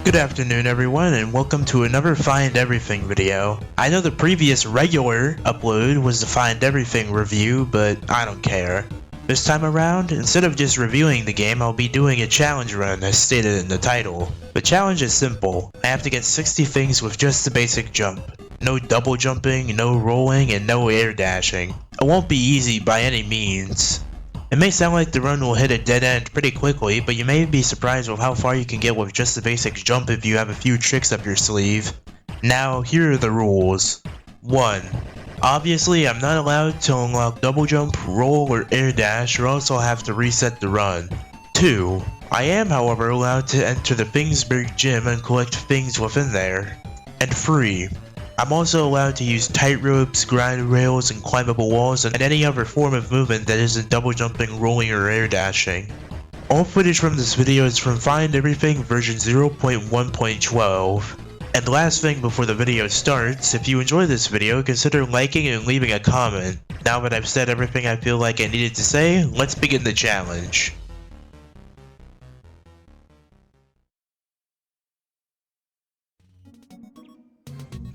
Good afternoon everyone, and welcome to another Find Everything video. I know the previous regular upload was the Find Everything review, but I don't care. This time around, instead of just reviewing the game, I'll be doing a challenge run as stated in the title. The challenge is simple. I have to get 60 things with just the basic jump. No double jumping, no rolling, and no air dashing. It won't be easy by any means. It may sound like the run will hit a dead end pretty quickly, but you may be surprised with how far you can get with just the basic jump if you have a few tricks up your sleeve. Now, here are the rules. 1. Obviously, I'm not allowed to unlock double jump, roll, or air dash, or else I'll have to reset the run. 2. I am, however, allowed to enter the Fingsburg gym and collect things within there. And 3. I'm also allowed to use tight ropes, grind rails, and climbable walls, and any other form of movement that isn't double jumping, rolling, or air dashing. All footage from this video is from Find Everything version 0.1.12. And last thing before the video starts, if you enjoy this video, consider liking and leaving a comment. Now that I've said everything I feel like I needed to say, let's begin the challenge.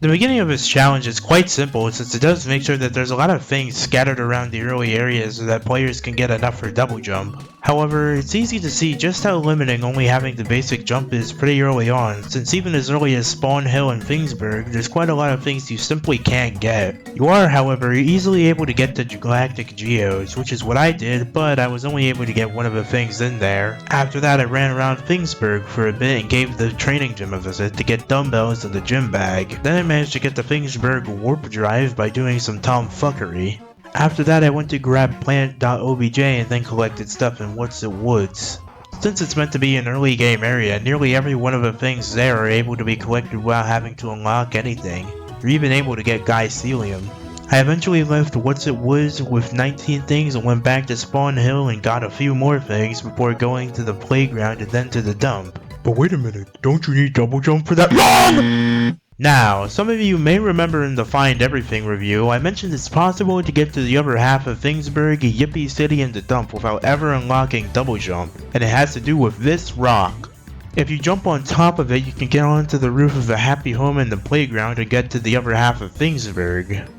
The beginning of this challenge is quite simple since it does make sure that there's a lot of things scattered around the early areas so that players can get enough for double jump. However, it's easy to see just how limiting only having the basic jump is pretty early on, since even as early as Spawn Hill and Fingsburg, there's quite a lot of things you simply can't get. You are, however, easily able to get the Galactic Geodes, which is what I did, but I was only able to get one of the things in there. After that, I ran around Fingsburg for a bit and gave the training gym a visit to get dumbbells and the gym bag. Then I managed to get the Fingsburg warp drive by doing some tomfuckery. After that, I went to grab plant.obj and then collected stuff in What's It Woods. Since it's meant to be an early game area, nearly every one of the things there are able to be collected without having to unlock anything. You're even able to get Glycelium. I eventually left What's It Woods with 19 things and went back to Spawn Hill and got a few more things before going to the playground and then to the dump. But wait a minute, don't you need double jump for that? Wrong! Now, some of you may remember in the Find Everything review, I mentioned it's possible to get to the upper half of Fingsburg, Yippee City, and the dump without ever unlocking double jump, and it has to do with this rock. If you jump on top of it, you can get onto the roof of the Happy Home and the playground to get to the upper half of Fingsburg.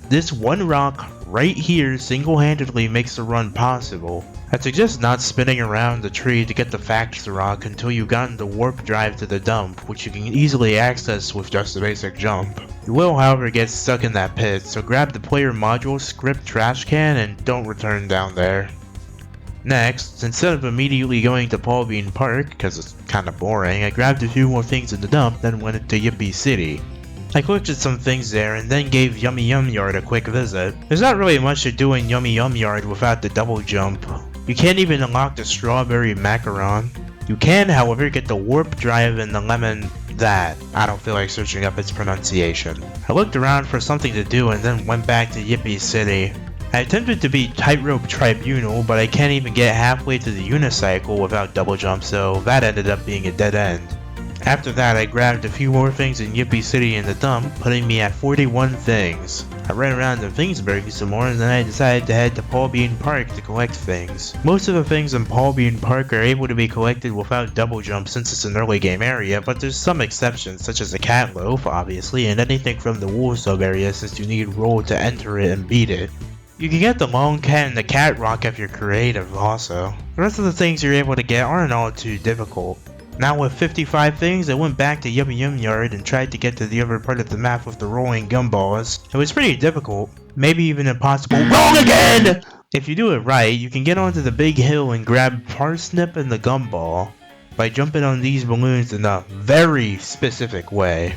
This one rock right here single-handedly makes the run possible. I'd suggest not spinning around the tree to get the Facts rock until you've gotten the warp drive to the dump, which you can easily access with just a basic jump. You will, however, get stuck in that pit, so grab the player module, script trash can, and don't return down there. Next, instead of immediately going to Paul Bean Park, because it's kinda boring, I grabbed a few more things in the dump, then went to Yippee City. I collected some things there and then gave Yummy Yum Yard a quick visit. There's not really much to do in Yummy Yum Yard without the double jump. You can't even unlock the strawberry macaron. You can, however, get the warp drive and the lemon that. I don't feel like searching up its pronunciation. I looked around for something to do and then went back to Yippee City. I attempted to beat Tightrope Tribunal, but I can't even get halfway to the unicycle without double jump, so that ended up being a dead end. After that, I grabbed a few more things in Yippee City in the dump, putting me at 41 things. I ran around in Fingsburg some more and then I decided to head to Paul Bean Park to collect things. Most of the things in Paul Bean Park are able to be collected without double jump since it's an early game area, but there's some exceptions such as the Cat Loaf, obviously, and anything from the Wool Sub area since you need roll to enter it and beat it. You can get the Long Cat and the Cat Rock if you're creative also. The rest of the things you're able to get aren't all too difficult. Now with 55 things, I went back to Yummy Yum Yard and tried to get to the other part of the map with the rolling gumballs. It was pretty difficult, maybe even impossible. Wrong again! If you do it right, you can get onto the big hill and grab Parsnip and the gumball by jumping on these balloons in a very specific way.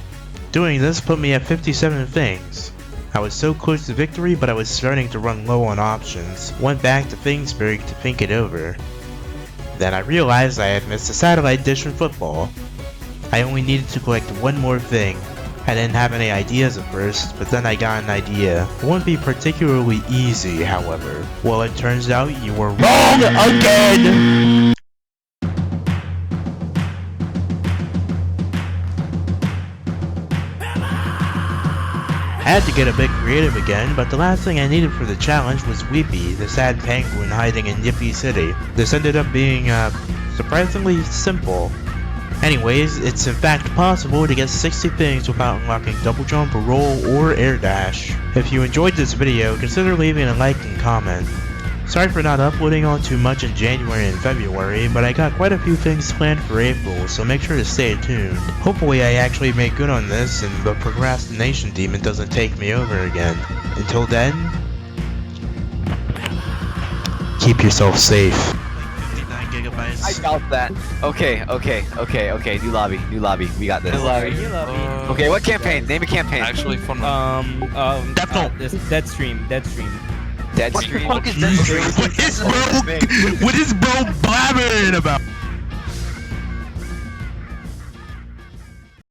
Doing this put me at 57 things. I was so close to victory, but I was starting to run low on options. Went back to Fingsburg to think it over. Then I realized I had missed a satellite dish in football. I only needed to collect one more thing. I didn't have any ideas at first, but then I got an idea. It wouldn't be particularly easy, however. Well, it turns out you were wrong again! I had to get a bit creative again, but the last thing I needed for the challenge was Weepy, the sad penguin hiding in Yippee City. This ended up being, surprisingly simple. Anyways, it's in fact possible to get 60 things without unlocking double jump, roll, or air dash. If you enjoyed this video, consider leaving a like and comment. Sorry for not uploading on too much in January and February, but I got quite a few things planned for April, so make sure to stay tuned. Hopefully I actually make good on this and the procrastination demon doesn't take me over again. Until then, keep yourself safe. 59 gigabytes. I doubt that. Okay. New lobby. We got this. New lobby. Okay, what campaign? Name a campaign. Actually, fun. Death Note. Deadstream. Deadstream. What is bro blabbering about?